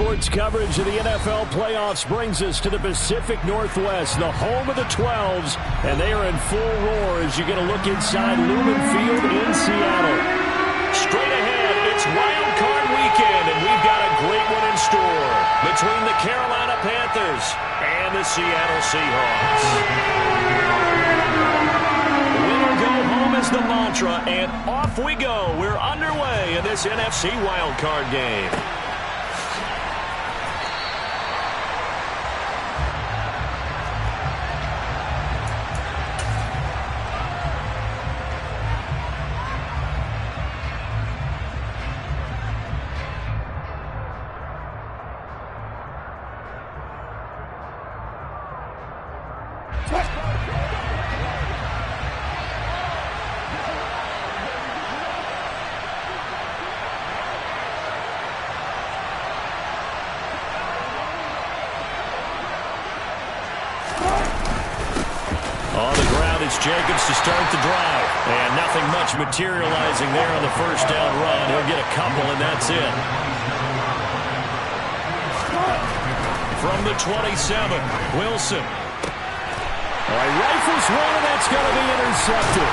Sports coverage of the NFL playoffs brings us to the Pacific Northwest, the home of the 12s, and they are in full roar as you get a look inside Lumen Field in Seattle. Straight ahead, it's Wild Card Weekend, and we've got a great one in store between the Carolina Panthers and the Seattle Seahawks. Win or go home is the mantra, and off we go. We're underway in this NFC Wild Card game. On the ground, it's Jacobs to start the drive. And nothing much materializing there on the first down run. He'll get a couple, and that's it. From the 27, Wilson. All right, rifles one, and that's going to be intercepted.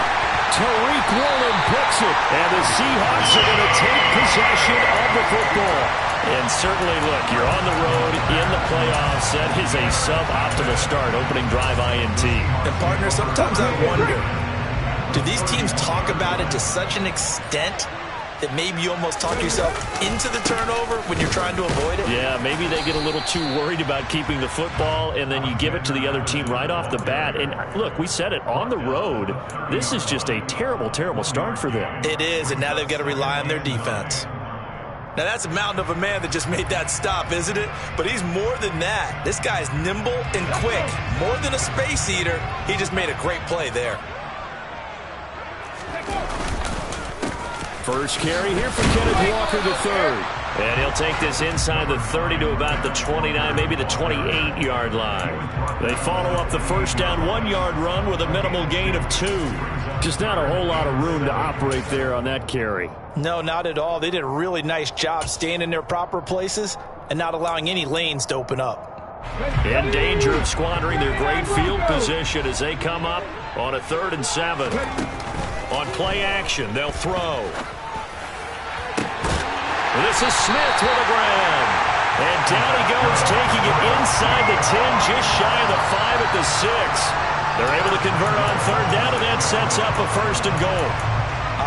Tariq Woolen picks it, and the Seahawks are going to take possession of the football. And certainly, look, you're on the road in the playoffs. That is a suboptimal start, opening drive INT. And, partner, sometimes I wonder, do these teams talk about it to such an extent that maybe you almost talk yourself into the turnover when you're trying to avoid it? Yeah, maybe they get a little too worried about keeping the football, and then you give it to the other team right off the bat. And, look, we said it, on the road, this is just a terrible, terrible start for them. It is, and now they've got to rely on their defense. Now, that's a mountain of a man that just made that stop, isn't it? But he's more than that. This guy's nimble and quick. More than a space eater, he just made a great play there. First carry here for Kenneth Walker III. And he'll take this inside the 30 to about the 29, maybe the 28-yard line. They follow up the first down 1-yard run with a minimal gain of 2. Just not a whole lot of room to operate there on that carry. No, not at all. They did a really nice job staying in their proper places and not allowing any lanes to open up. In danger of squandering their great field position as they come up on a 3rd and 7. On play action, they'll throw. This is Smith with a grab. And down he goes, taking it inside the 10, just shy of the 5 at the 6. They're able to convert on 3rd down, and that sets up a 1st and goal.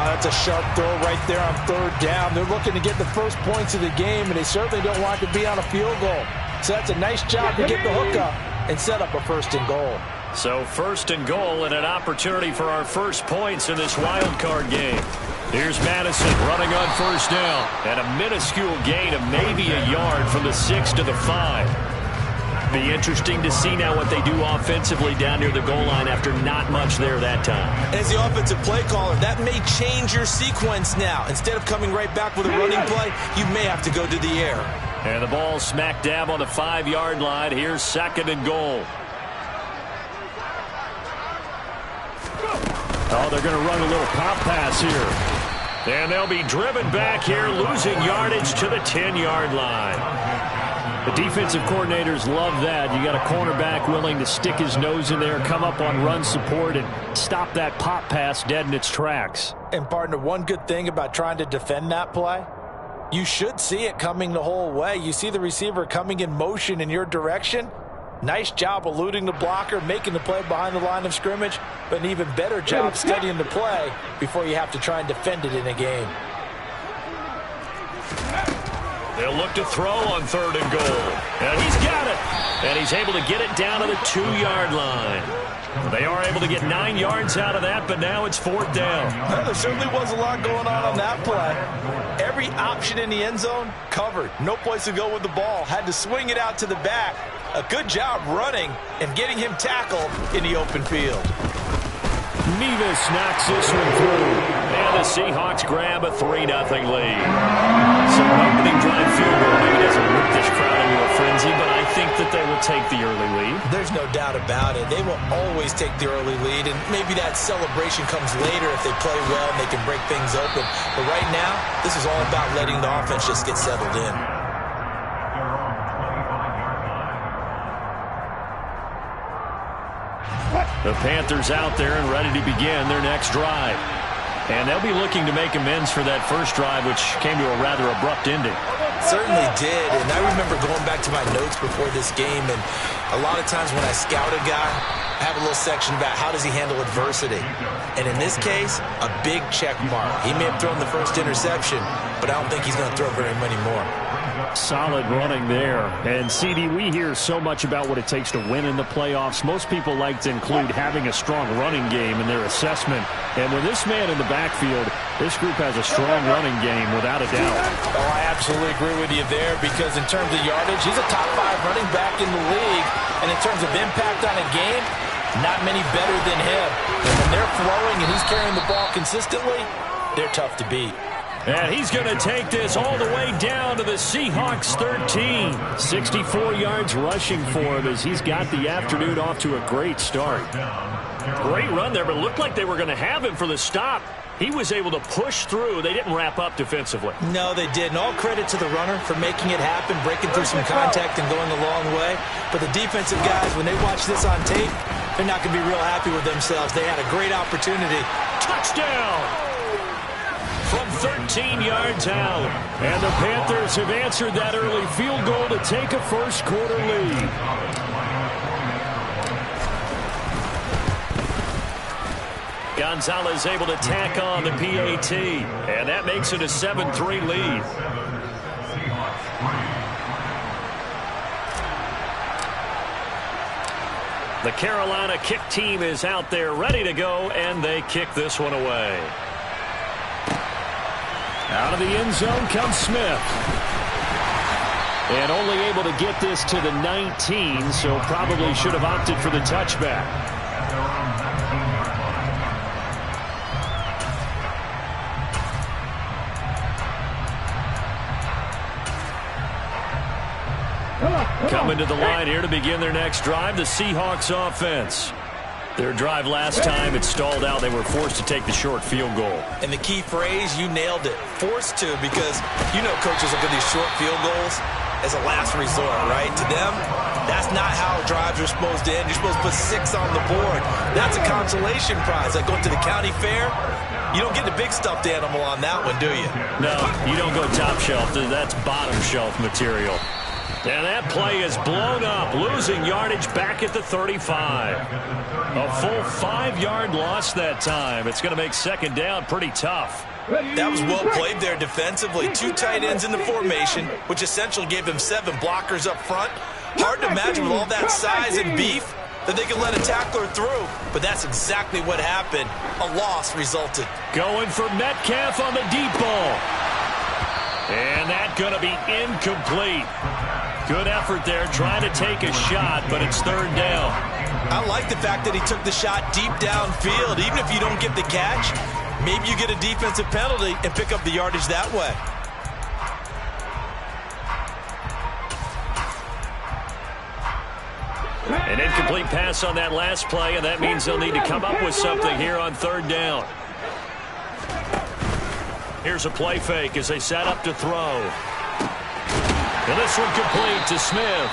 That's a sharp throw right there on 3rd down. They're looking to get the first points of the game, and they certainly don't want to be on a field goal. So that's a nice job to get the hook up and set up a 1st and goal. So 1st and goal and an opportunity for our first points in this wild card game. Here's Madison running on 1st down. And a minuscule gain of maybe a yard from the 6 to the 5. Be interesting to see now what they do offensively down near the goal line after not much there that time. As the offensive play caller, that may change your sequence now. Instead of coming right back with a running play, you may have to go to the air. And the ball smack dab on the 5-yard line. Here's 2nd and goal. Oh, they're going to run a little pop pass here. And they'll be driven back here, losing yardage to the 10-yard line. The defensive coordinators love that. You got a cornerback willing to stick his nose in there, come up on run support, and stop that pop pass dead in its tracks. And, partner, one good thing about trying to defend that play, you should see it coming the whole way. You see the receiver coming in motion in your direction. Nice job eluding the blocker, making the play behind the line of scrimmage, but an even better job studying the play before you have to try and defend it in a game. They'll look to throw on 3rd and goal. And he's got it. And he's able to get it down to the 2-yard line. They are able to get 9 yards out of that, but now it's 4th down. Well, there certainly was a lot going on that play. Every option in the end zone covered. No place to go with the ball. Had to swing it out to the back. A good job running and getting him tackled in the open field. Nevis knocks this one through. And the Seahawks grab a 3-0 lead. So an opening drive field goal maybe doesn't whip this crowd into a frenzy, but I think that they will take the early lead. There's no doubt about it. They will always take the early lead, and maybe that celebration comes later if they play well and they can break things open. But right now, this is all about letting the offense just get settled in. The Panthers out there and ready to begin their next drive. And they'll be looking to make amends for that first drive, which came to a rather abrupt ending. Certainly did, and I remember going back to my notes before this game, and a lot of times when I scout a guy, I have a little section about how does he handle adversity. And in this case, a big check mark. He may have thrown the first interception, but I don't think he's going to throw very many more. Solid running there. And, CD, we hear so much about what it takes to win in the playoffs. Most people like to include having a strong running game in their assessment. And with this man in the backfield, this group has a strong running game without a doubt. Oh, I absolutely agree with you there because in terms of yardage, he's a top 5 running back in the league. And in terms of impact on a game, not many better than him. And when they're flowing and he's carrying the ball consistently, they're tough to beat. And he's going to take this all the way down to the Seahawks 13. 64 yards rushing for him as he's got the afternoon off to a great start. Great run there, but it looked like they were going to have him for the stop. He was able to push through. They didn't wrap up defensively. No, they didn't. All credit to the runner for making it happen, breaking through some contact and going a long way. But the defensive guys, when they watch this on tape, they're not going to be real happy with themselves. They had a great opportunity. Touchdown! From 13 yards out. And the Panthers have answered that early field goal to take a first quarter lead. Gonzalez able to tack on the PAT. And that makes it a 7-3 lead. The Carolina kick team is out there ready to go, and they kick this one away. Out of the end zone comes Smith. And only able to get this to the 19, so probably should have opted for the touchback. Coming to the line here to begin their next drive, the Seahawks offense. Their drive last time, it stalled out. They were forced to take the short field goal. And the key phrase, you nailed it. Forced to, because you know coaches look at these short field goals as a last resort, right? To them, that's not how drives are supposed to end. You're supposed to put 6 on the board. That's a consolation prize. Like going to the county fair, you don't get the big stuffed animal on that one, do you? No, you don't go top shelf. That's bottom shelf material. And that play is blown up, losing yardage back at the 35. A full 5-yard loss that time. It's going to make second down pretty tough. That was well played there defensively. 2 tight ends in the formation, which essentially gave them 7 blockers up front. Hard to imagine with all that size and beef that they could let a tackler through. But that's exactly what happened. A loss resulted. Going for Metcalf on the deep ball. And that's going to be incomplete. Good effort there, trying to take a shot, but it's third down. I like the fact that he took the shot deep downfield. Even if you don't get the catch, maybe you get a defensive penalty and pick up the yardage that way. An incomplete pass on that last play, and that means they'll need to come up with something here on third down. Here's a play fake as they set up to throw. And this one complete to Smith.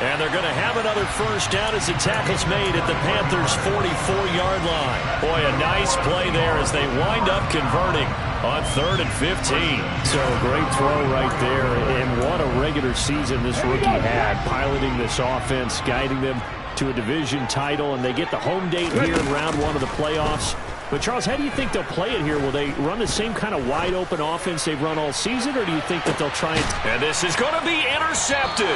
And they're going to have another first down as the tackle's made at the Panthers' 44-yard line. Boy, a nice play there as they wind up converting on 3rd and 15. So great throw right there. And what a regular season this rookie had, piloting this offense, guiding them to a division title. And they get the home date here in round 1 of the playoffs. But, Charles, how do you think they'll play it here? Will they run the same kind of wide-open offense they've run all season, or do you think that they'll try and... And this is going to be intercepted.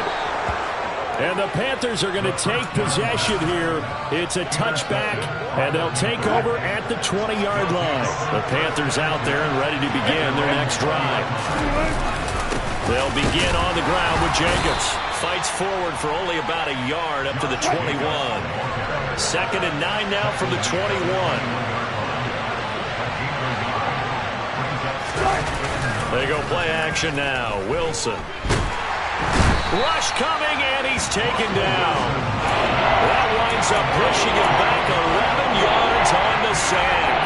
And the Panthers are going to take possession here. It's a touchback, and they'll take over at the 20-yard line. The Panthers out there and ready to begin their next drive. They'll begin on the ground with Jacobs. Fights forward for only about a yard up to the 21. 2nd and 9 now from the 21. They go play action now. Wilson. Rush coming, and he's taken down. That winds up pushing him back 11 yards on the sack.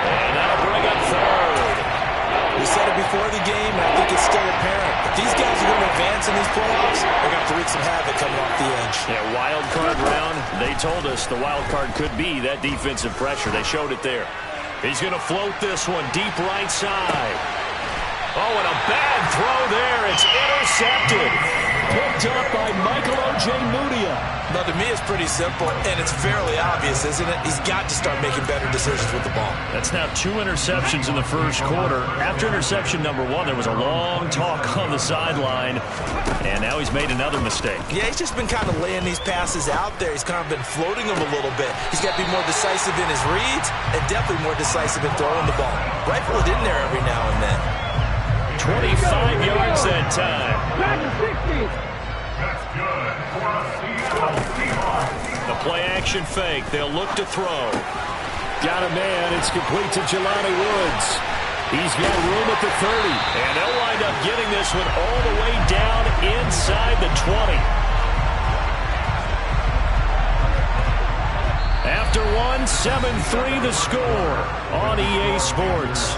And that'll bring up 3rd. We said it before the game, and I think it's still apparent. If these guys are going to advance in these playoffs, they're going to have to wreak some havoc coming off the edge. Yeah, wild card round. They told us the wild card could be that defensive pressure. They showed it there. He's going to float this one deep right side. Oh, and a bad throw there. It's intercepted. Picked up by Michael Ojemudia. Now, to me, it's pretty simple, and it's fairly obvious, isn't it? He's got to start making better decisions with the ball. That's now 2 interceptions in the first quarter. After interception number 1, there was a long talk on the sideline, and now he's made another mistake. Yeah, he's just been kind of laying these passes out there. He's kind of been floating them a little bit. He's got to be more decisive in his reads and definitely more decisive in throwing the ball. Rifle it in there every now and then. 25 yards that time. The play-action fake. They'll look to throw. Got a man. It's complete to Jelani Woods. He's got room at the 30. And they'll wind up getting this one all the way down inside the 20. After 7-3 the score on EA Sports.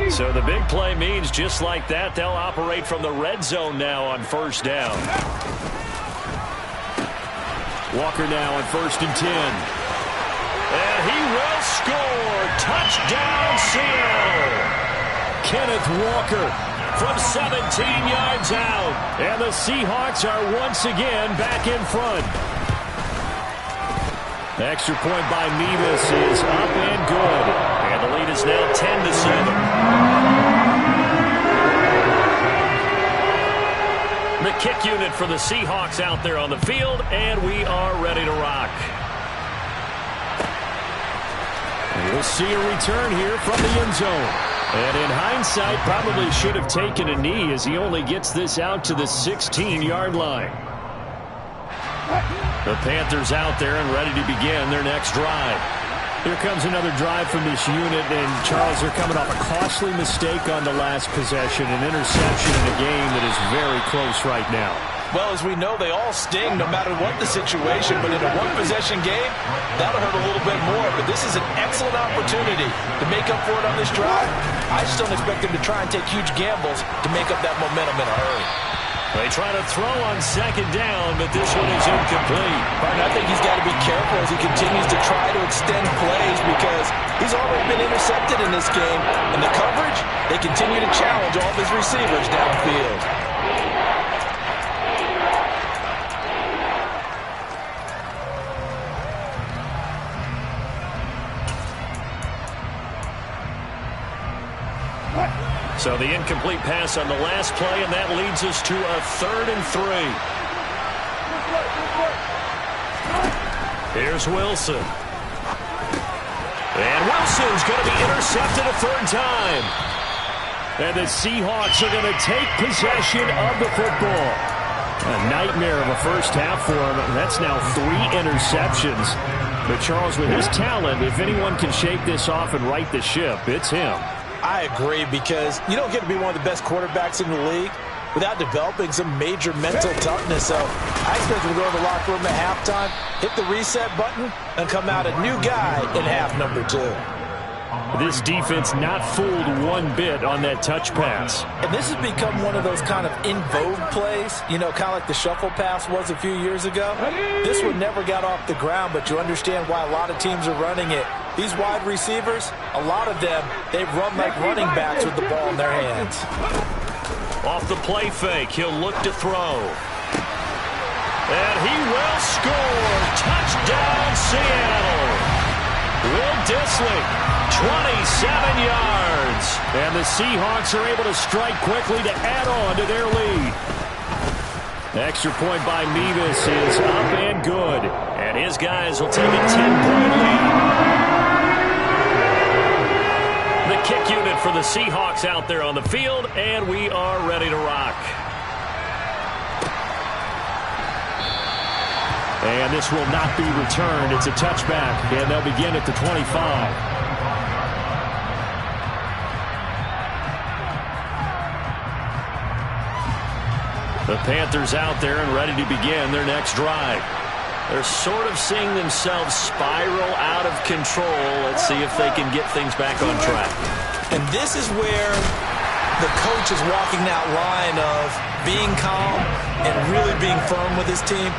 So the big play means just like that, they'll operate from the red zone now on first down. Walker now on 1st and 10. And he will score. Touchdown, Seattle. Kenneth Walker From 17 yards out. And the Seahawks are once again back in front. The extra point by Mevis is up and good. And the lead is now 10-7. The kick unit for the Seahawks out there on the field, and we are ready to rock. We'll see a return here from the end zone. And in hindsight, probably should have taken a knee as he only gets this out to the 16-yard line. The Panthers out there and ready to begin their next drive. Here comes another drive from this unit, and Charles, they're coming off a costly mistake on the last possession, an interception in a game that is very close right now. Well, as we know, they all sting no matter what the situation, but in a one-possession game, that'll hurt a little bit more. But this is an excellent opportunity to make up for it on this drive. I just don't expect them to try and take huge gambles to make up that momentum in a hurry. They try to throw on second down, but this one is incomplete. But I think he's got to be careful as he continues to try to extend plays because he's already been intercepted in this game. And the coverage, they continue to challenge all of his receivers downfield. So the incomplete pass on the last play, and that leads us to a 3rd and 3. Here's Wilson. And Wilson's going to be intercepted a 3rd time. And the Seahawks are going to take possession of the football. A nightmare of a first half for him. That's now 3 interceptions. But Charles, with his talent, if anyone can shake this off and right the ship, it's him. I agree, because you don't get to be one of the best quarterbacks in the league without developing some major mental toughness. So I expect him to go in the locker room at halftime, hit the reset button, and come out a new guy in half number 2. This defense not fooled one bit on that touch pass. And this has become one of those kind of in vogue plays, you know, kind of like the shuffle pass was a few years ago. This one never got off the ground, but you understand why a lot of teams are running it. These wide receivers, a lot of them, they've run like running backs with the ball in their hands. Off the play fake, he'll look to throw. And he will score. Touchdown, Seattle. Will Dissly, 27 yards. And the Seahawks are able to strike quickly to add on to their lead. Extra point by Mevis is up and good. And his guys will take a 10-point lead. The kick unit for the Seahawks out there on the field, and we are ready to rock. And this will not be returned. It's a touchback, and they'll begin at the 25. The Panthers out there and ready to begin their next drive. They're sort of seeing themselves spiral out of control. Let's see if they can get things back on track. And this is where the coach is walking that line of being calm and really being firm with his team.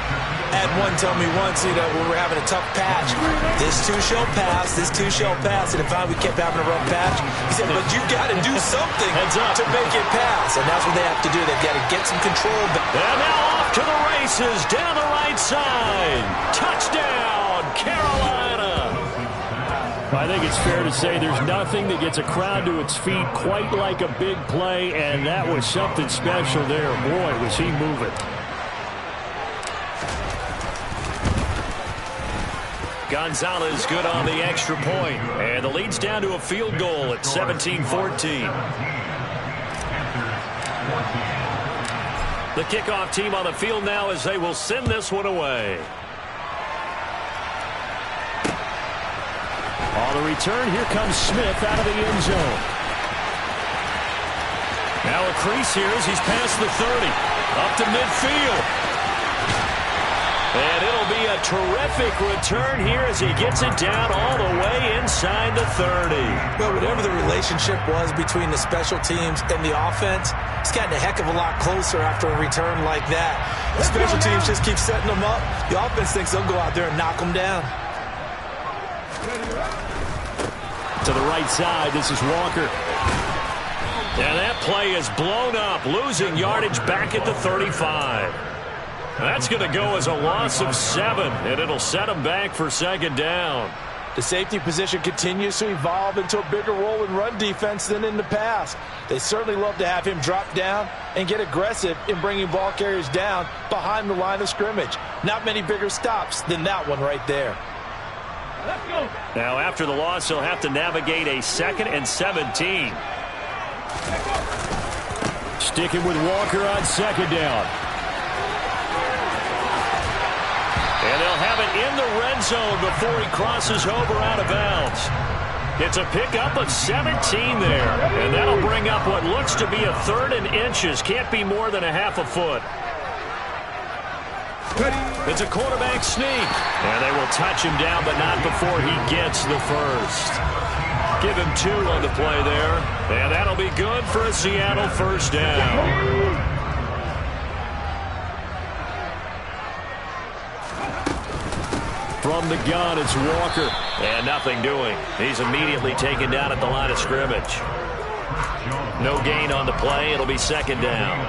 I had one tell me once, when we were having a tough patch, this too shall pass, this too shall pass. And if we kept having a rough patch, he said, but you've got to do something to make it pass. And that's what they have to do. They've got to get some control back. And now off to the races down the right side. Touchdown, Carolina. I think it's fair to say there's nothing that gets a crowd to its feet quite like a big play, and that was something special there. Boy, was he moving. Gonzalez good on the extra point, and the lead's down to a field goal at 17-14. The kickoff team on the field now as they will send this one away. On the return, here comes Smith out of the end zone. Now a crease here as he's past the 30, up to midfield. And it'll be a terrific return here as he gets it down all the way inside the 30. Well, whatever the relationship was between the special teams and the offense, it's gotten a heck of a lot closer after a return like that. The special teams just keep setting them up. The offense thinks they'll go out there and knock them down. To the right side, this is Walker. And that play is blown up, losing yardage back at the 35. That's going to go as a loss of 7, and it'll set them back for second down. The safety position continues to evolve into a bigger role in run defense than in the past. They certainly love to have him drop down and get aggressive in bringing ball carriers down behind the line of scrimmage. Not many bigger stops than that one right there. Now, after the loss, he'll have to navigate a 2nd and 17. Sticking with Walker on second down. And they'll have it in the red zone before he crosses over out of bounds. It's a pickup of 17 there. And that'll bring up what looks to be a 3rd and inches. Can't be more than a half a foot. It's a quarterback sneak. And they will touch him down, but not before he gets the first. Give him 2 on the play there. And that'll be good for a Seattle first down. From the gun, it's Walker. And nothing doing. He's immediately taken down at the line of scrimmage. No gain on the play. It'll be second down.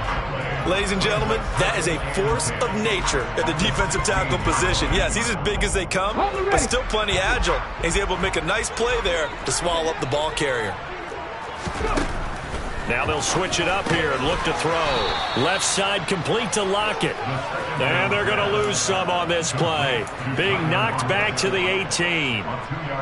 Ladies and gentlemen, that is a force of nature at the defensive tackle position. Yes, he's as big as they come, but still plenty agile. He's able to make a nice play there to swallow up the ball carrier. Now they'll switch it up here and look to throw. Left side complete to Lockett. And they're going to lose some on this play. Being knocked back to the 18.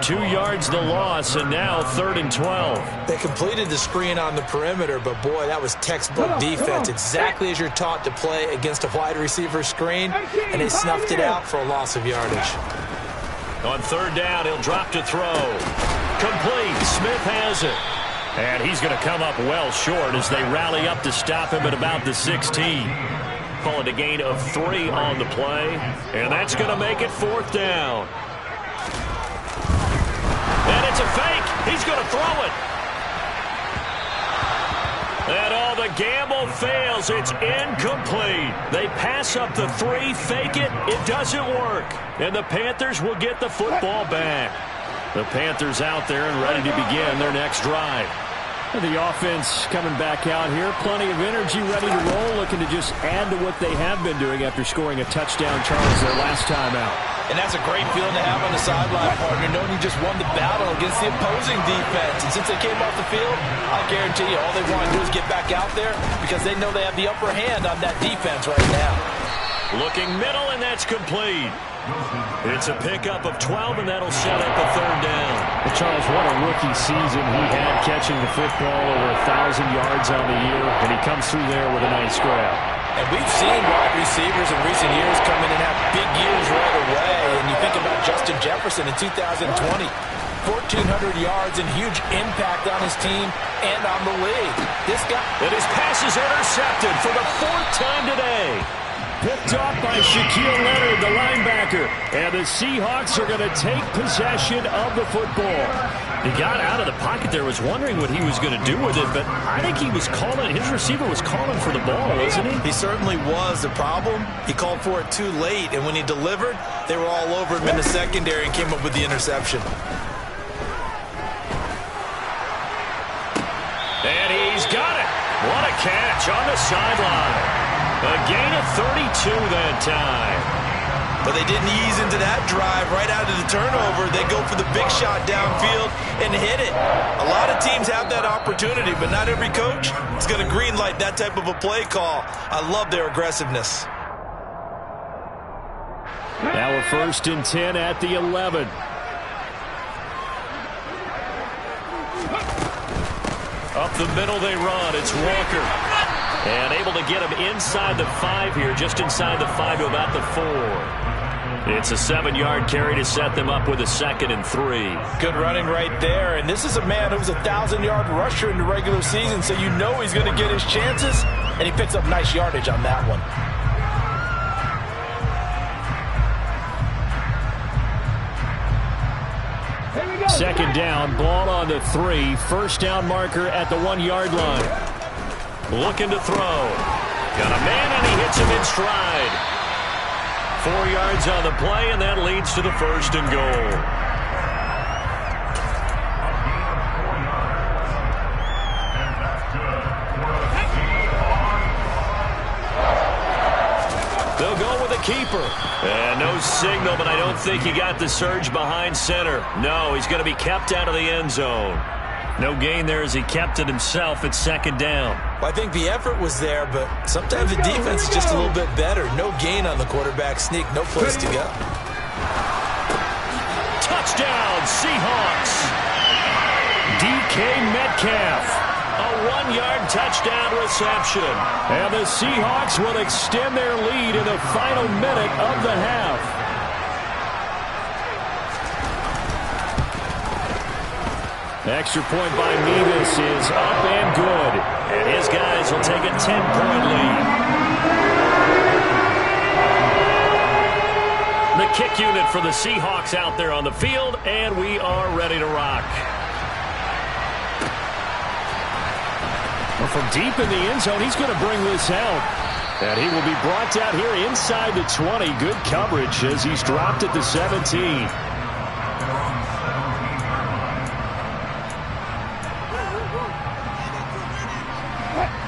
2 yards the loss, and now 3rd and 12. They completed the screen on the perimeter, but boy, that was textbook defense. Exactly as you're taught to play against a wide receiver screen, and they snuffed it out for a loss of yardage. On 3rd down, he'll drop to throw. Complete. Smith has it. And he's going to come up well short as they rally up to stop him at about the 16. Call it a gain of 3 on the play. And that's going to make it 4th down. And it's a fake. He's going to throw it. And all the gamble fails. It's incomplete. They pass up the 3, fake it. It doesn't work. And the Panthers will get the football back. The Panthers out there and ready to begin their next drive. The offense coming back out here. Plenty of energy, ready to roll, looking to just add to what they have been doing after scoring a touchdown, Charles, their last time out. And that's a great feeling to have on the sideline, partner, knowing you just won the battle against the opposing defense. And since they came off the field, I guarantee you all they want to do is get back out there because they know they have the upper hand on that defense right now. Looking middle, and that's complete. It's a pickup of 12, and that'll set up a 3rd down. Well, Charles, what a rookie season he had, catching the football over 1,000 yards on the year, and he comes through there with a nice grab. And we've seen wide receivers in recent years come in and have big years right away. And you think about Justin Jefferson in 2020. 1,400 yards and huge impact on his team and on the league. This guy... And his pass is intercepted for the 4th time today. by Shaquille Leonard, the linebacker. And the Seahawks are going to take possession of the football. He got out of the pocket there, was wondering what he was going to do with it, but I think he was calling, his receiver was calling for the ball, wasn't he? He certainly was. The problem, he called for it too late, and when he delivered, they were all over him in the secondary and came up with the interception. And he's got it. What a catch on the sideline. A gain of 32 that time. But they didn't ease into that drive right out of the turnover. They go for the big shot downfield and hit it. A lot of teams have that opportunity, but not every coach is going to green light that type of a play call. I love their aggressiveness. Now a 1st and 10 at the 11. Up the middle they run. It's Walker. And able to get him inside the 5 here, just inside the 5 to about the 4. It's a 7-yard carry to set them up with a 2nd and 3. Good running right there. And this is a man who was a 1,000-yard rusher in the regular season, so you know he's going to get his chances. And he picks up nice yardage on that one. Second down, ball on the 3. First down marker at the 1-yard line. Looking to throw. Got a man, and he hits him in stride. 4 yards on the play, and that leads to the 1st and goal. They'll go with a keeper. And no signal, but I don't think he got the surge behind center. No, he's going to be kept out of the end zone. No gain there as he kept it himself at 2nd down. Well, I think the effort was there, but sometimes the defense is just a little bit better. No gain on the quarterback sneak, no place to go. Touchdown, Seahawks. DK Metcalf. A 1-yard touchdown reception. And the Seahawks will extend their lead in the final minute of the half. Extra point by Mevis is up and good. And his guys will take a 10-point lead. The kick unit for the Seahawks out there on the field, and we are ready to rock. Well, from deep in the end zone, he's going to bring this out. And he will be brought down here inside the 20. Good coverage as he's dropped at the 17.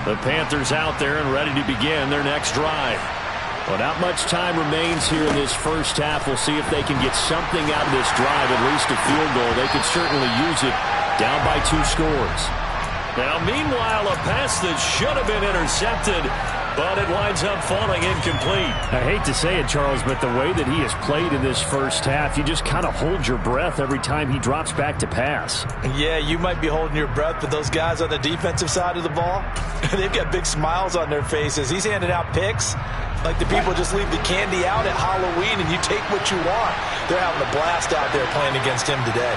The Panthers out there and ready to begin their next drive. Well, not much time remains here in this first half. We'll see if they can get something out of this drive, at least a field goal. They could certainly use it down by 2 scores. Now, meanwhile, a pass that should have been intercepted, but it winds up falling incomplete. I hate to say it, Charles, but the way that he has played in this first half, you just kind of hold your breath every time he drops back to pass. Yeah, you might be holding your breath, but those guys on the defensive side of the ball, they've got big smiles on their faces. He's handing out picks like the people just leave the candy out at Halloween and you take what you want. They're having a blast out there playing against him today.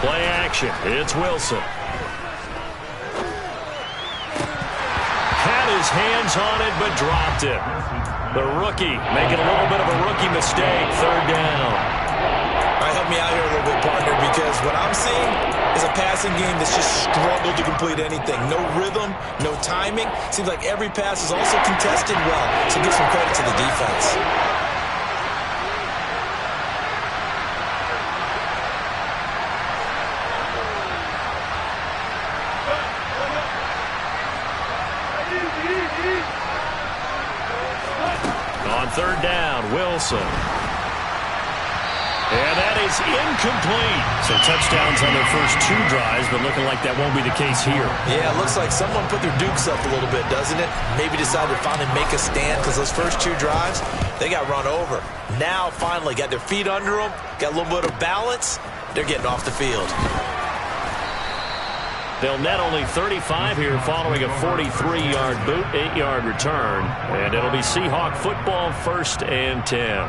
Play action. It's Wilson. Had his hands on it, but dropped it. The rookie making a little bit of a rookie mistake. 3rd down. All right, help me out here a little bit, partner, because what I'm seeing is a passing game that's just struggled to complete anything. No rhythm, no timing. Seems like every pass is also contested well, so give some credit to the defense. On 3rd down, Wilson. And that is incomplete. So touchdowns on their first 2 drives, but looking like that won't be the case here. Yeah, it looks like someone put their dukes up a little bit, doesn't it? Maybe decided to finally make a stand because those first 2 drives, they got run over. Now, finally, got their feet under them, got a little bit of balance. They're getting off the field. They'll net only 35 here following a 43-yard boot, 8-yard return. And it'll be Seahawk football, 1st and 10.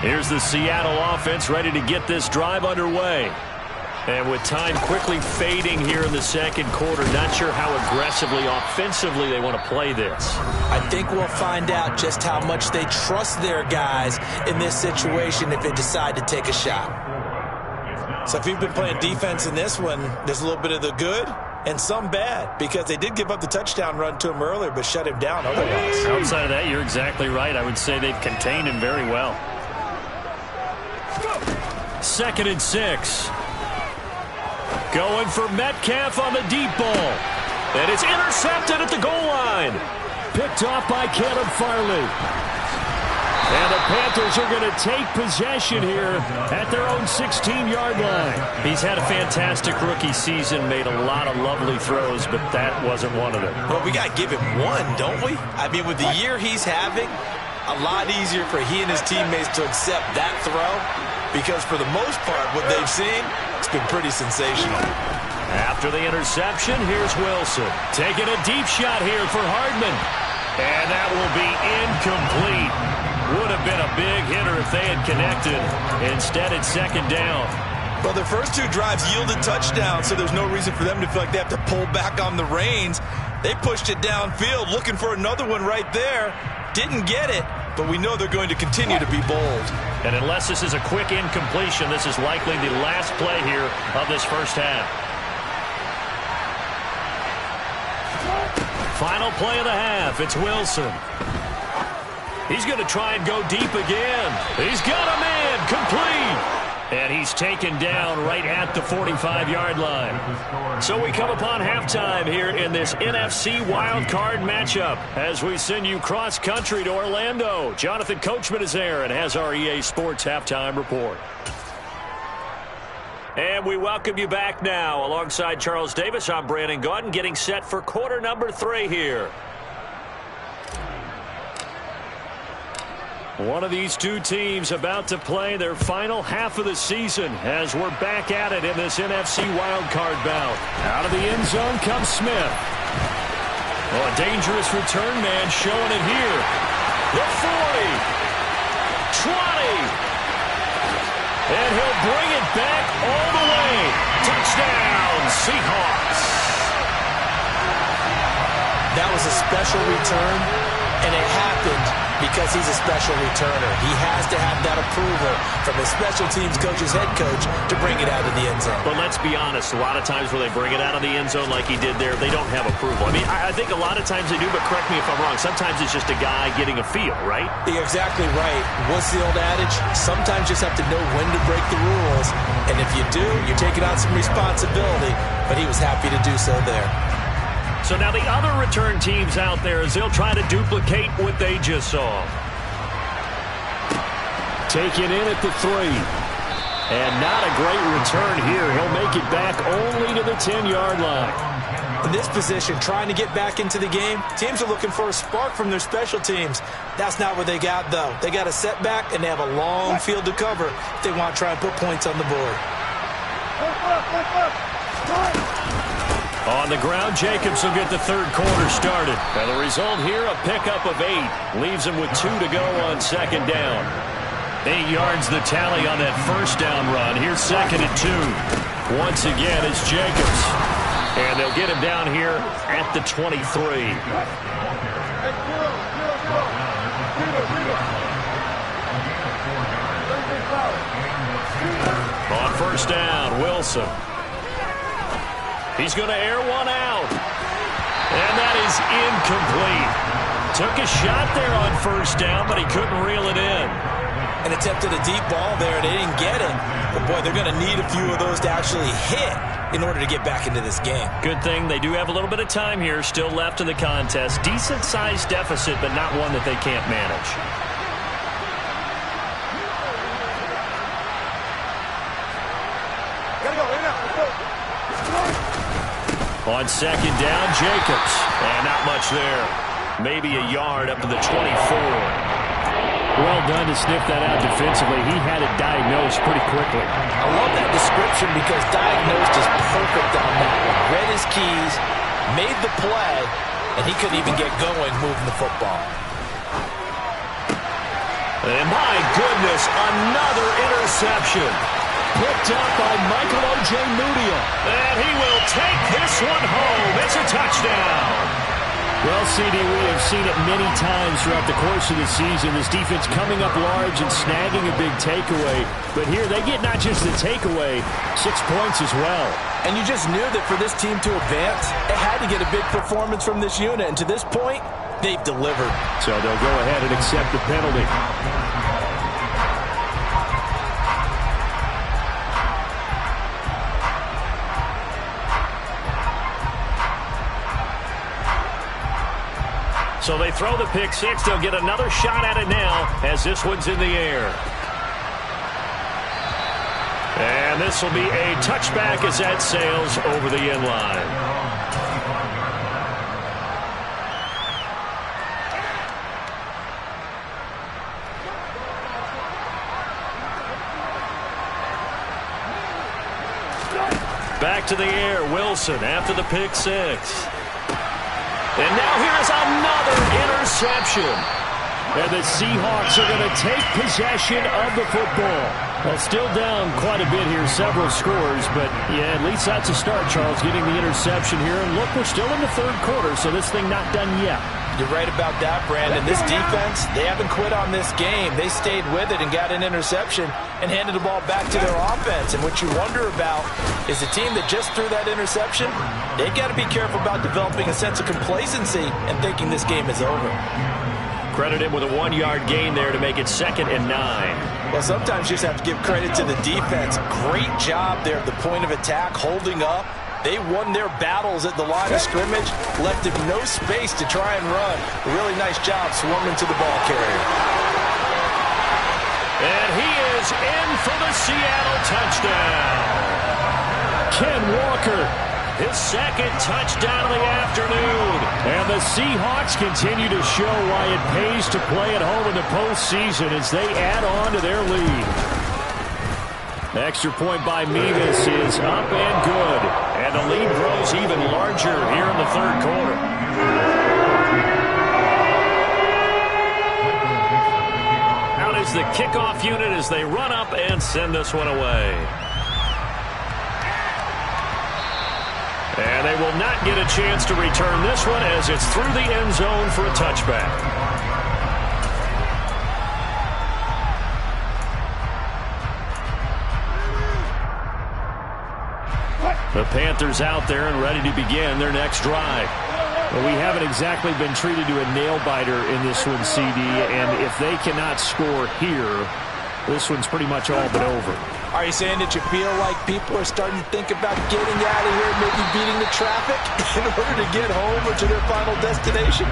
Here's the Seattle offense ready to get this drive underway. And with time quickly fading here in the second quarter, not sure how aggressively, offensively they want to play this. I think we'll find out just how much they trust their guys in this situation if they decide to take a shot. So if you've been playing defense in this one, there's a little bit of the good and some bad, because they did give up the touchdown run to him earlier but shut him down otherwise. Outside of that, you're exactly right. I would say they've contained him very well. 2nd and 6. Going for Metcalf on the deep ball. And it's intercepted at the goal line. Picked off by Caleb Farley. And the Panthers are going to take possession here at their own 16-yard line. He's had a fantastic rookie season, made a lot of lovely throws, but that wasn't one of them. Well, we got to give him one, don't we? I mean, with the year he's having, a lot easier for he and his teammates to accept that throw, because for the most part, what they've seen, it's been pretty sensational. After the interception, here's Wilson. Taking a deep shot here for Hardman. And that will be incomplete. Would have been a big hitter if they had connected. Instead, it's 2nd down. Well, their first 2 drives yielded touchdowns, so there's no reason for them to feel like they have to pull back on the reins. They pushed it downfield, looking for another one right there. Didn't get it, but we know they're going to continue to be bold. And unless this is a quick incompletion, this is likely the last play here of this first half. Final play of the half. It's Wilson. He's going to try and go deep again. He's got a man. Complete. And he's taken down right at the 45-yard line. So we come upon halftime here in this NFC wildcard matchup as we send you cross-country to Orlando. Jonathan Coachman is there and has our EA Sports halftime report. And we welcome you back now. Alongside Charles Davis, I'm Brandon Gaudin, getting set for quarter number 3 here. One of these two teams about to play their final half of the season as we're back at it in this NFC wildcard bout. Out of the end zone comes Smith. Oh, a dangerous return man showing it here. The 40. 20. And he'll bring it back all the way. Touchdown, Seahawks. That was a special return, and it happened because he's a special returner. He has to have that approval from his special teams coach's head coach to bring it out of the end zone. But let's be honest, a lot of times when they bring it out of the end zone like he did there, they don't have approval. I mean, I think a lot of times they do, but correct me if I'm wrong. Sometimes it's just a guy getting a feel, right? You're exactly right. What's the old adage? Sometimes you just have to know when to break the rules. And if you do, you're taking on some responsibility. But he was happy to do so there. So now the other return teams out there as they'll try to duplicate what they just saw. Taken in at the 3. And not a great return here. He'll make it back only to the 10-yard line. In this position, trying to get back into the game, teams are looking for a spark from their special teams. That's not what they got, though. They got a setback, and they have a long field to cover if they want to try and put points on the board. On the ground, Jacobs will get the third quarter started. And the result here, a pickup of 8. Leaves him with 2 to go on 2nd down. 8 yards the tally on that first down run. Here's 2nd and 2. Once again, it's Jacobs. And they'll get him down here at the 23. On first down, Wilson. He's going to air one out. And that is incomplete. Took a shot there on first down, but he couldn't reel it in. And attempted a deep ball there, and they didn't get it. But, boy, they're going to need a few of those to actually hit in order to get back into this game. Good thing they do have a little bit of time here still left in the contest. Decent-sized deficit, but not one that they can't manage. On 2nd down, Jacobs. And not much there. Maybe a yard up to the 24. Well done to sniff that out defensively. He had it diagnosed pretty quickly. I love that description because diagnosed is perfect on that one. Read his keys, made the play, and he couldn't even get going moving the football. And my goodness, another interception. Picked up by Michael Ojemudia. And he will take this one home. It's a touchdown. Well, CD, we have seen it many times throughout the course of the season. This defense coming up large and snagging a big takeaway. But here they get not just the takeaway, 6 points as well. And you just knew that for this team to advance, it had to get a big performance from this unit. And to this point, they've delivered. So they'll go ahead and accept the penalty. So they throw the pick six. They'll get another shot at it now as this one's in the air. And this will be a touchback as that sails over the end line. Back to the air, Wilson after the pick six. And now here's another interception. And the Seahawks are going to take possession of the football. Well, still down quite a bit here, several scores, but yeah, at least that's a start, Charles, getting the interception here. And look, we're still in the third quarter, so this thing not done yet. You're right about that, Brandon. This defense, they haven't quit on this game. They stayed with it and got an interception and handed the ball back to their offense. And what you wonder about is the team that just threw that interception, they've got to be careful about developing a sense of complacency and thinking this game is over. Credit him with a 1-yard gain there to make it 2nd and 9. Well, sometimes you just have to give credit to the defense. Great job there at the point of attack, holding up. They won their battles at the line of scrimmage, left him no space to try and run. A really nice job swarming to the ball carrier. And he is in for the Seattle touchdown. Ken Walker, his 2nd touchdown of the afternoon. And the Seahawks continue to show why it pays to play at home in the postseason as they add on to their lead. Extra point by Mevis is up and good. And the lead grows even larger here in the third quarter. Out is the kickoff unit as they run up and send this one away. And they will not get a chance to return this one as it's through the end zone for a touchback. The Panthers out there and ready to begin their next drive. Well, we haven't exactly been treated to a nail-biter in this one, CD, and if they cannot score here, this one's pretty much all but over. Are you saying that you feel like people are starting to think about getting out of here, maybe beating the traffic in order to get home or to their final destination?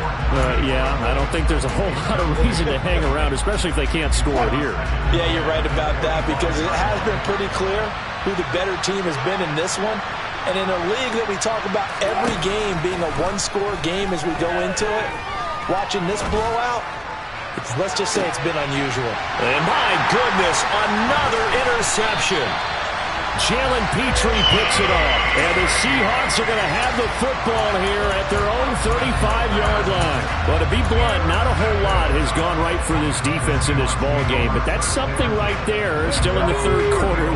Yeah, I don't think there's a whole lot of reason to hang around, especially if they can't score here. Yeah, you're right about that because it has been pretty clear who the better team has been in this one. And in a league that we talk about every game being a one-score game as we go into it, watching this blowout, let's just say it's been unusual. And my goodness, another interception. Jalen Petrie picks it off. And the Seahawks are going to have the football here at their own 35-yard line. Well, to be blunt, not a whole lot has gone right for this defense in this ball game, but that's something right there. Still in the third quarter.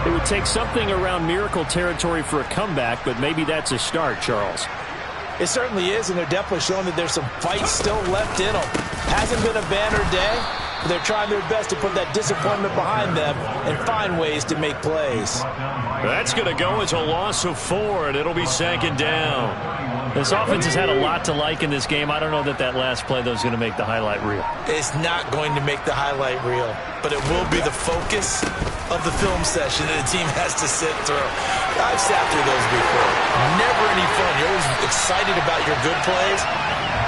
It would take something around miracle territory for a comeback, but maybe that's a start, Charles. It certainly is, and they're definitely showing that there's some fight still left in them. Hasn't been a banner day, but they're trying their best to put that disappointment behind them and find ways to make plays. That's going to go as a loss of 4, and it'll be 2nd down. This offense has had a lot to like in this game. I don't know that last play, though, is going to make the highlight reel. It's not going to make the highlight reel, but it will be the focus of the film session that a team has to sit through. I've sat through those before. Never any fun. You're always excited about your good plays,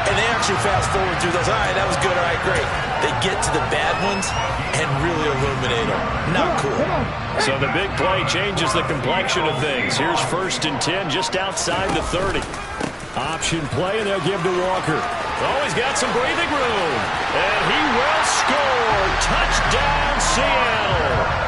and they actually fast forward through those. All right, that was good. All right, great. They get to the bad ones and really illuminate them. Not cool. So the big play changes the complexion of things. Here's 1st and 10 just outside the 30. Option play, and they'll give to Walker. Oh, he's got some breathing room. And he will score. Touchdown, Seattle.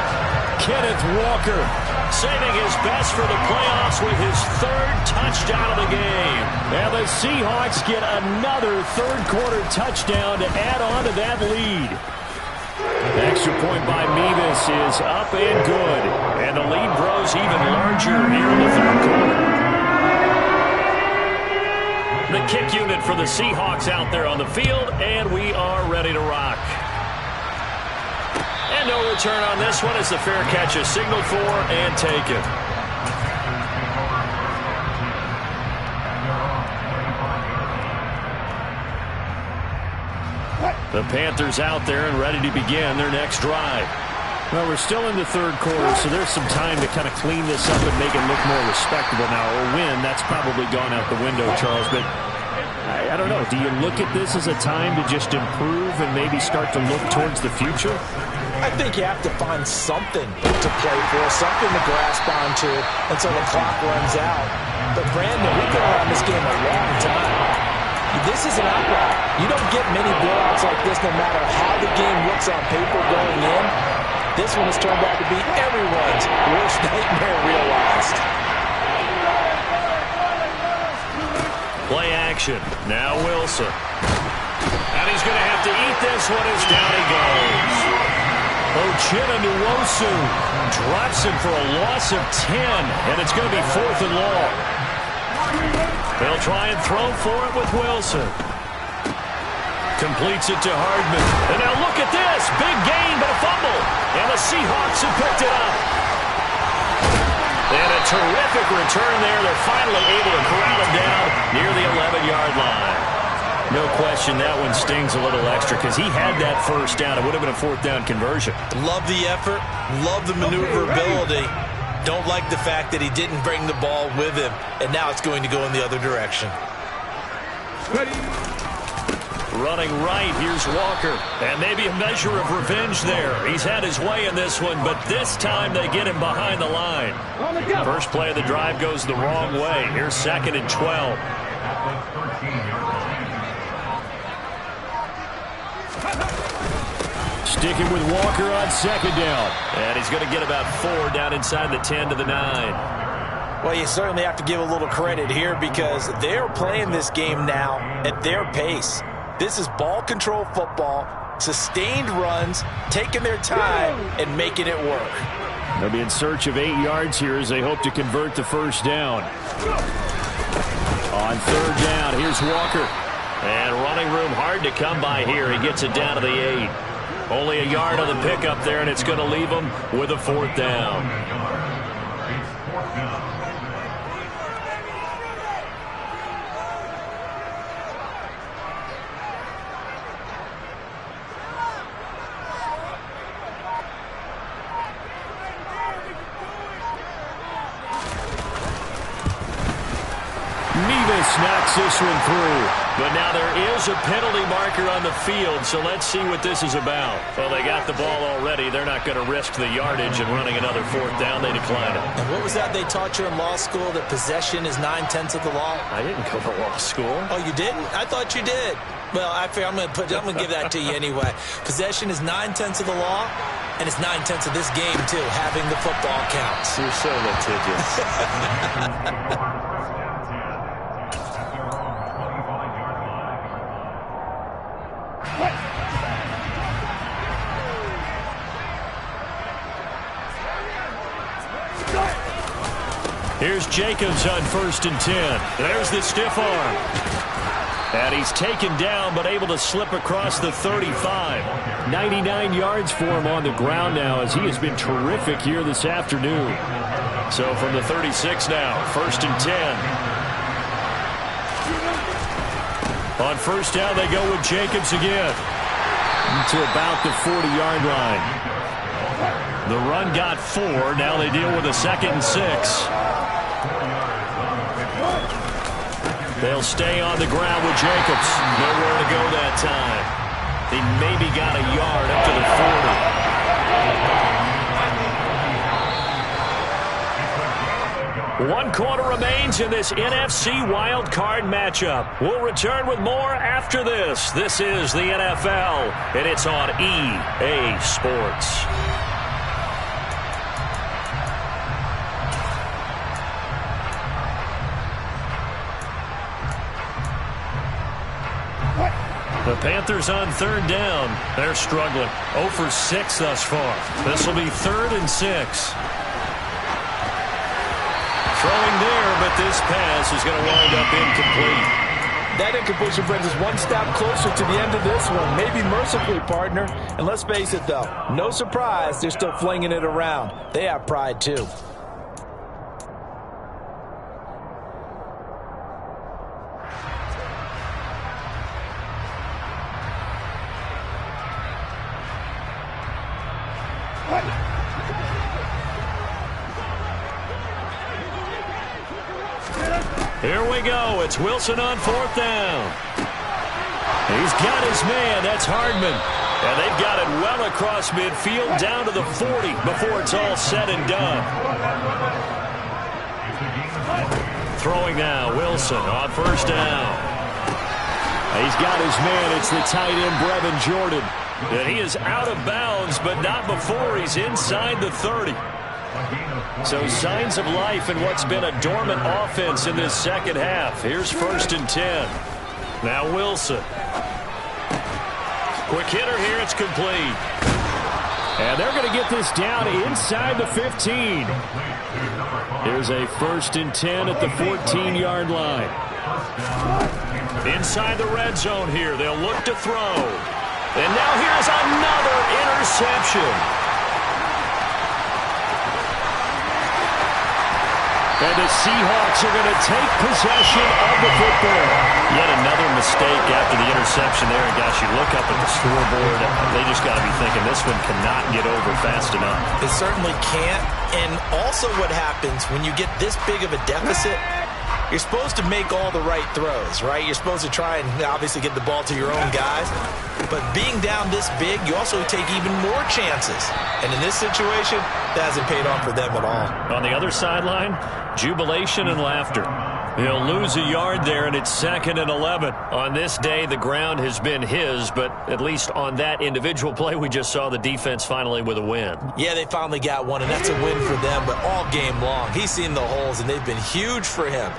Kenneth Walker saving his best for the playoffs with his 3rd touchdown of the game. And the Seahawks get another third-quarter touchdown to add on to that lead. extra point by Mevis is up and good. And the lead grows even larger here in the third quarter. The kick unit for the Seahawks out there on the field, and we are ready to rock. And no return on this one as the fair catch is signaled for and taken. The Panthers out there and ready to begin their next drive. Well, we're still in the third quarter, so there's some time to kind of clean this up and make it look more respectable now. A win, that's probably gone out the window, Charles, but I don't know. Do you look at this as a time to just improve and maybe start to look towards the future? I think you have to find something to play for, something to grasp onto until the clock runs out. But, Brandon, we've been around this game a long time. This is an outlier. You don't get many blowouts like this no matter how the game looks on paper going in. This one has turned out to be everyone's worst nightmare realized. Play action. Now Wilson. And he's going to have to eat this one as down he goes. Ochena Nwosu drops him for a loss of 10, and it's going to be 4th and long. They'll try and throw for it with Wilson. Completes it to Hardman. And now look at this. Big gain, but a fumble. And the Seahawks have picked it up. And a terrific return there. They're finally able to corral him down near the 11-yard line. No question that one stings a little extra because he had that first down. It would have been a 4th down conversion. Love the effort. Love the maneuverability. Don't like the fact that he didn't bring the ball with him, and now it's going to go in the other direction. Running right, here's Walker. And maybe a measure of revenge there. He's had his way in this one, but this time they get him behind the line. First play of the drive goes the wrong way. Here's 2nd and 12. Sticking with Walker on 2nd down. And he's going to get about 4 down inside the 10 to the 9. Well, you certainly have to give a little credit here because they're playing this game now at their pace. This is ball control football, sustained runs, taking their time, and making it work. They'll be in search of 8 yards here as they hope to convert the first down. On 3rd down, here's Walker. And running room hard to come by here. He gets it down to the 8. Only a yard on the pickup there, and it's going to leave him with a 4th down. Mevis knocks this one through. But now there is a penalty marker on the field, so let's see what this is about. Well, they got the ball already. They're not going to risk the yardage and running another 4th down. They decline it. And what was that they taught you in law school, that possession is 9/10 of the law? I didn't go to law school. Oh, you didn't? I thought you did. Well, I'm going to give that to you anyway. Possession is 9/10 of the law, and it's 9/10 of this game, too. Having the football counts. You're so litigious. Here's Jacobs on 1st and 10. There's the stiff arm. And he's taken down but able to slip across the 35. 99 yards for him on the ground now as he has been terrific here this afternoon. So from the 36 now, 1st and 10. On 1st down, they go with Jacobs again. To about the 40-yard line. The run got 4. Now they deal with a 2nd and 6. They'll stay on the ground with Jacobs. Nowhere to go that time. He maybe got a yard up to the 40. 1 quarter remains in this NFC wild card matchup. We'll return with more after this. This is the NFL, and it's on EA Sports. The The Panthers on third down. They're struggling. 0 for 6 thus far. This will be 3rd and 6. Throwing there, but this pass is going to wind up incomplete. That incompletion brings us one step closer to the end of this one. Maybe mercifully, partner. And let's face it, though, no surprise, they're still flinging it around. They have pride, too. Here we go. It's Wilson on 4th down. He's got his man. That's Hardman. And they've got it well across midfield down to the 40 before it's all said and done. Throwing now. Wilson on 1st down. He's got his man. It's the tight end, Brevin Jordan. And he is out of bounds, but not before he's inside the 30. So signs of life in what's been a dormant offense in this second half. Here's 1st and 10. Now Wilson. Quick hitter here. It's complete. And they're going to get this down inside the 15. Here's a 1st and 10 at the 14-yard line. Inside the red zone here. They'll look to throw. And now here's another interception. And the Seahawks are going to take possession of the football. Yet another mistake after the interception there. And gosh, you look up at the scoreboard, they just got to be thinking this one cannot get over fast enough. It certainly can't. And also what happens when you get this big of a deficit, you're supposed to make all the right throws, right? You're supposed to try and obviously get the ball to your own guys. But being down this big, you also take even more chances. And in this situation, that hasn't paid off for them at all. On the other sideline, jubilation and laughter. He'll lose a yard there, and it's 2nd and 11. On this day, the ground has been his, but at least on that individual play, we just saw the defense finally with a win. Yeah, they finally got one, and that's a win for them, but all game long, he's seen the holes, and they've been huge for him.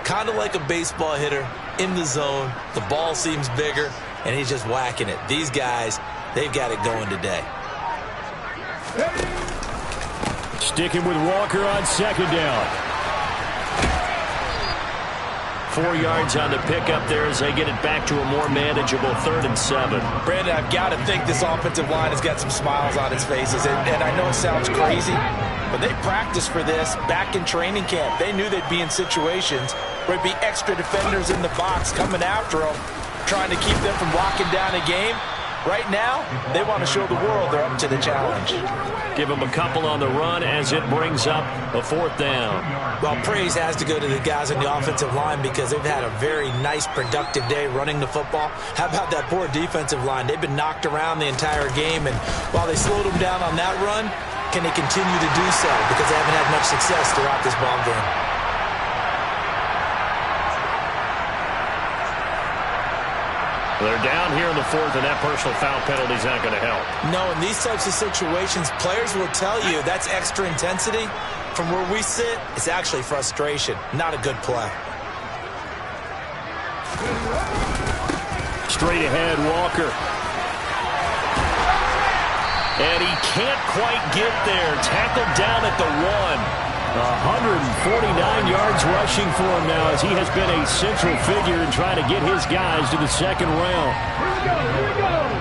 Kind of like a baseball hitter in the zone. The ball seems bigger, and he's just whacking it. These guys, they've got it going today. Sticking with Walker on 2nd down. 4 yards on the pickup there as they get it back to a more manageable 3rd and 7. Brandon, I've got to think this offensive line has got some smiles on its faces. And I know it sounds crazy, but they practiced for this back in training camp. They knew they'd be in situations where it'd be extra defenders in the box coming after them, trying to keep them from locking down a game. Right now, they want to show the world they're up to the challenge. Give them a couple on the run as it brings up a 4th down. Well, praise has to go to the guys on the offensive line because they've had a very nice, productive day running the football. How about that poor defensive line? They've been knocked around the entire game, and while they slowed them down on that run, can they continue to do so? Because they haven't had much success throughout this ball game. They're down here in the 4th, and that personal foul penalty is not going to help. No, in these types of situations, players will tell you that's extra intensity. From where we sit, it's actually frustration. Not a good play. Straight ahead, Walker. And he can't quite get there. Tackled down at the 1. 149 yards rushing for him now as he has been a central figure in trying to get his guys to the 2nd round. Here we go.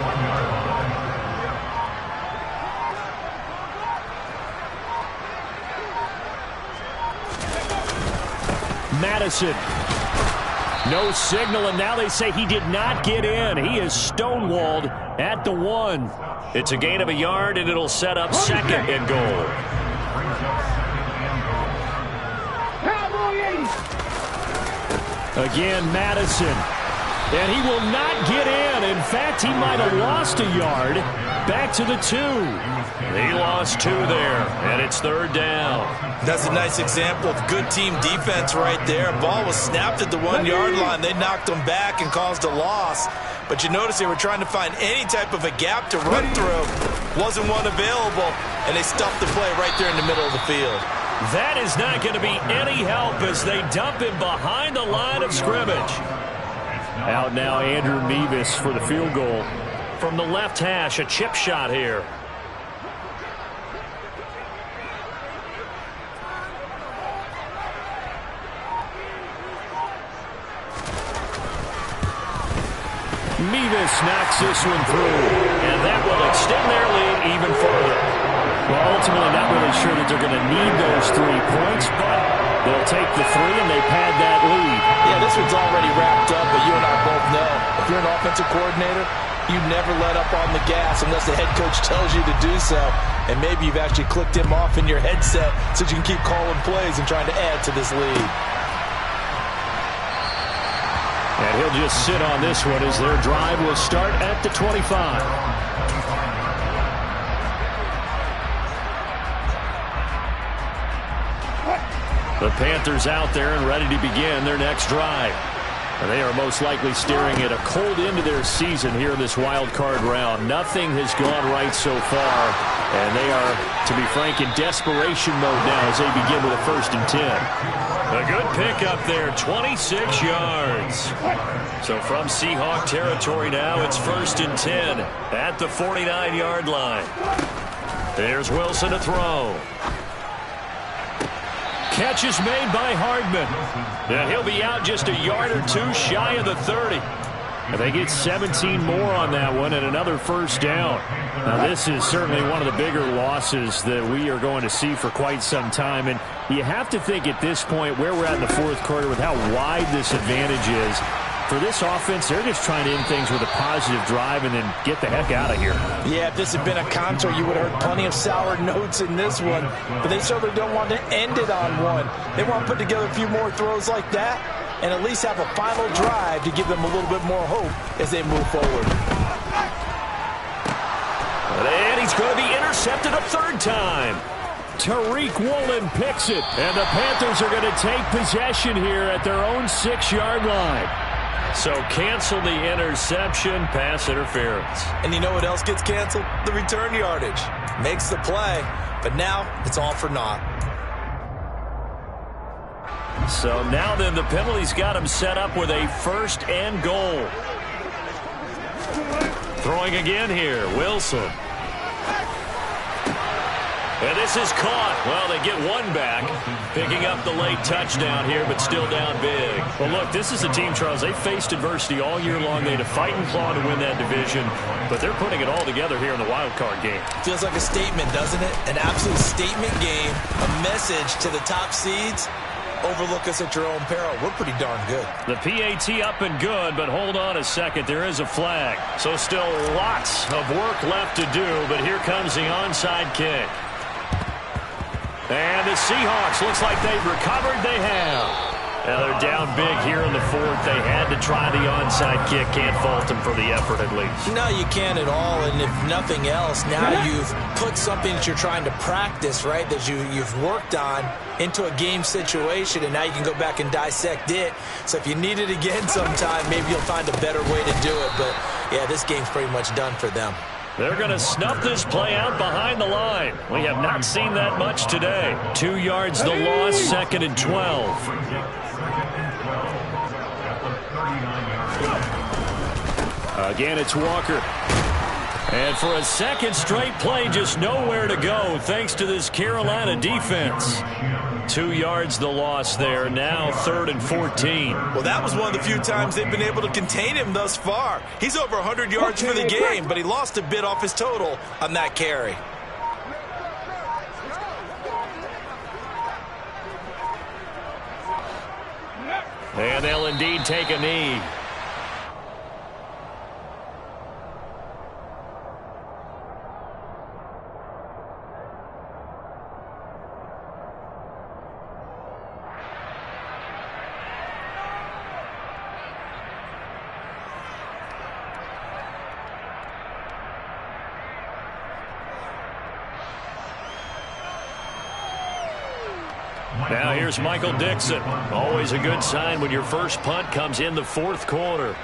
Madison. No signal, and now they say he did not get in. He is stonewalled at the 1. It's a gain of a yard, and it'll set up 2nd and goal. Again, Madison. And he will not get in. In fact, he might have lost a yard. Back to the 2. He lost 2 there, and it's 3rd down. That's a nice example of good team defense right there. Ball was snapped at the 1-yard line. They knocked them back and caused a loss. But you notice they were trying to find any type of a gap to run through. Wasn't one available, and they stuffed the play right there in the middle of the field. That is not going to be any help as they dump him behind the line of scrimmage. Out now, Andrew Mevis for the field goal. From the left hash, a chip shot here. Mevis knocks this one through, and that will extend their lead even further. Well, ultimately, not really sure that they're going to need those 3 points, but they'll take the 3 and they pad that lead. Yeah, this one's already wrapped up, but you and I both know if you're an offensive coordinator, you never let up on the gas unless the head coach tells you to do so. And maybe you've actually clicked him off in your headset so you can keep calling plays and trying to add to this lead. And he'll just sit on this one as their drive will start at the 25. The Panthers out there and ready to begin their next drive. And they are most likely staring at a cold end to their season here in this wild card round. Nothing has gone right so far, and they are, to be frank, in desperation mode now as they begin with a 1st and 10. A good pick up there, 26 yards. So from Seahawk territory now, it's 1st and 10 at the 49-yard line. There's Wilson to throw. Catch is made by Hardman. And he'll be out just a yard or 2 shy of the 30. And they get 17 more on that one and another 1st down. Now, this is certainly one of the bigger losses that we are going to see for quite some time. And you have to think at this point where we're at in the 4th quarter with how wide this advantage is. For this offense, they're just trying to end things with a positive drive and then get the heck out of here. Yeah, if this had been a concert, you would have heard plenty of sour notes in this one. But they certainly don't want to end it on one. They want to put together a few more throws like that and at least have a final drive to give them a little bit more hope as they move forward. And he's going to be intercepted a 3rd time. Tariq Woolen picks it, and the Panthers are going to take possession here at their own 6-yard line. So cancel the interception, pass interference. And you know what else gets canceled? The return yardage. Makes the play, but now it's all for naught. So now then the penalty's got him set up with a 1st and goal. Throwing again here, Wilson. And this is caught. Well, they get one back, picking up the late touchdown here, but still down big. Well, look, this is a team, Charles, they faced adversity all year long. They had to fight and claw to win that division, but they're putting it all together here in the wild card game. Feels like a statement, doesn't it? An absolute statement game, a message to the top seeds. Overlook us at your own peril. We're pretty darn good. The PAT up and good, but hold on a second. There is a flag. So still lots of work left to do, but here comes the onside kick. And the Seahawks, looks like they've recovered. They have. Now they're down big here in the 4th. They had to try the onside kick. Can't fault them for the effort at least. No, you can't at all. And if nothing else, now you've put something that you're trying to practice, right, that you've worked on into a game situation, and now you can go back and dissect it. So if you need it again sometime, maybe you'll find a better way to do it. But, yeah, this game's pretty much done for them. They're going to snuff this play out behind the line. We have not seen that much today. 2 yards the loss, 2nd and 12. Again, it's Walker. And for a second straight play, just nowhere to go thanks to this Carolina defense. 2 yards the loss there, now 3rd and 14. Well, that was one of the few times they've been able to contain him thus far. He's over 100 yards for the game, but he lost a bit off his total on that carry. And they'll indeed take a knee. Now here's Michael Dixon. Always a good sign when your first punt comes in the 4th quarter.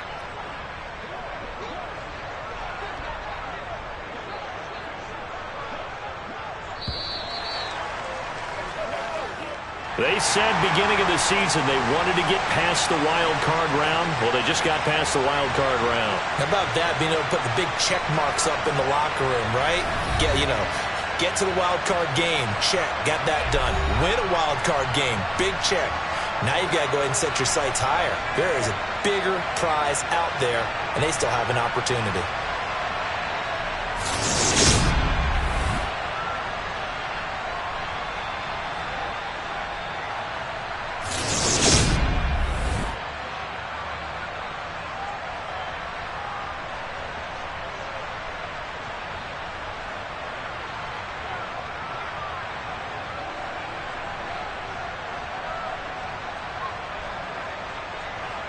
They said beginning of the season they wanted to get past the wild card round. Well, they just got past the wild card round. How about that, being able to put the big check marks up in the locker room, right? Get to the wild card game, check, got that done. Win a wild card game, big check. Now you've got to go ahead and set your sights higher. There is a bigger prize out there, and they still have an opportunity.